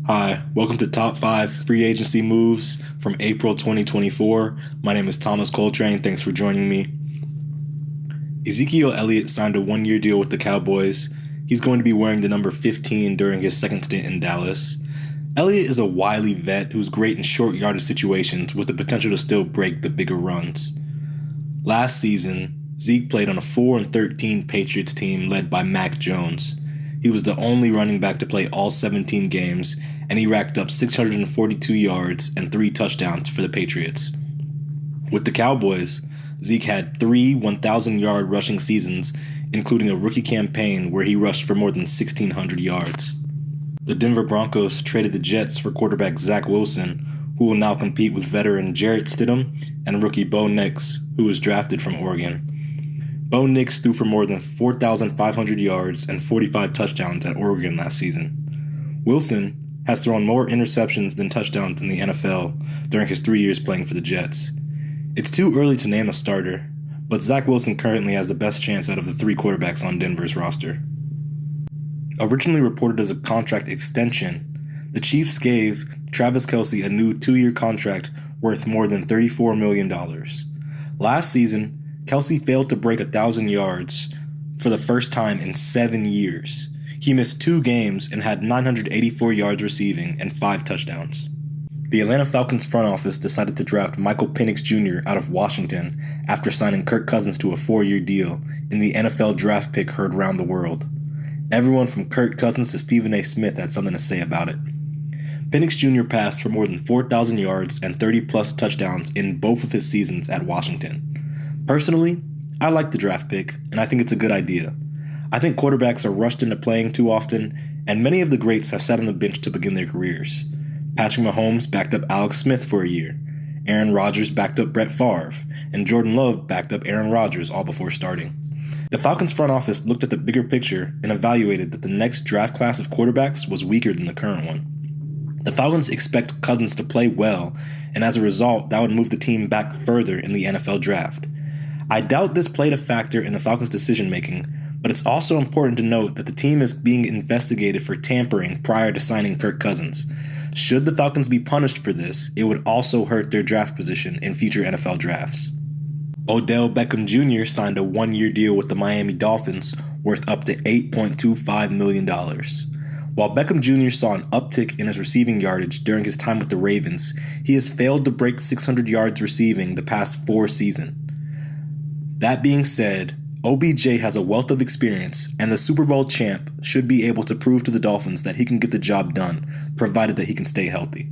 Hi, welcome to Top 5 Free Agency Moves from April 2024. My name is Thomas Coltrain. Thanks for joining me. Ezekiel Elliott signed a one-year deal with the Cowboys. He's going to be wearing the number 15 during his second stint in Dallas. Elliott is a wily vet who's great in short yardage situations with the potential to still break the bigger runs. Last season, Zeke played on a 4-13 Patriots team led by Mac Jones. He was the only running back to play all 17 games, and he racked up 642 yards and 3 touchdowns for the Patriots. With the Cowboys, Zeke had 3 1,000-yard rushing seasons, including a rookie campaign where he rushed for more than 1,600 yards. The Denver Broncos traded the Jets for quarterback Zach Wilson, who will now compete with veteran Jarrett Stidham and rookie Bo Nix, who was drafted from Oregon. Bo Nix threw for more than 4,500 yards and 45 touchdowns at Oregon last season. Wilson has thrown more interceptions than touchdowns in the NFL during his 3 years playing for the Jets. It's too early to name a starter, but Zach Wilson currently has the best chance out of the 3 quarterbacks on Denver's roster. Originally reported as a contract extension, the Chiefs gave Travis Kelce a new 2-year contract worth more than $34 million. Last season, Kelce failed to break 1,000 yards for the first time in 7 years. He missed 2 games and had 984 yards receiving and 5 touchdowns. The Atlanta Falcons front office decided to draft Michael Penix Jr. out of Washington after signing Kirk Cousins to a 4-year deal in the NFL draft pick heard round the world. Everyone from Kirk Cousins to Stephen A. Smith had something to say about it. Penix Jr. passed for more than 4,000 yards and 30-plus touchdowns in both of his seasons at Washington. Personally, I like the draft pick, and I think it's a good idea. I think quarterbacks are rushed into playing too often, and many of the greats have sat on the bench to begin their careers. Patrick Mahomes backed up Alex Smith for a year. Aaron Rodgers backed up Brett Favre, and Jordan Love backed up Aaron Rodgers all before starting. The Falcons front office looked at the bigger picture and evaluated that the next draft class of quarterbacks was weaker than the current one. The Falcons expect Cousins to play well, and as a result, that would move the team back further in the NFL draft. I doubt this played a factor in the Falcons' decision-making, but it's also important to note that the team is being investigated for tampering prior to signing Kirk Cousins. Should the Falcons be punished for this, it would also hurt their draft position in future NFL drafts. Odell Beckham Jr. signed a 1-year deal with the Miami Dolphins worth up to $8.25 million. While Beckham Jr. saw an uptick in his receiving yardage during his time with the Ravens, he has failed to break 600 yards receiving the past 4 seasons. That being said, OBJ has a wealth of experience, and the Super Bowl champ should be able to prove to the Dolphins that he can get the job done, provided that he can stay healthy.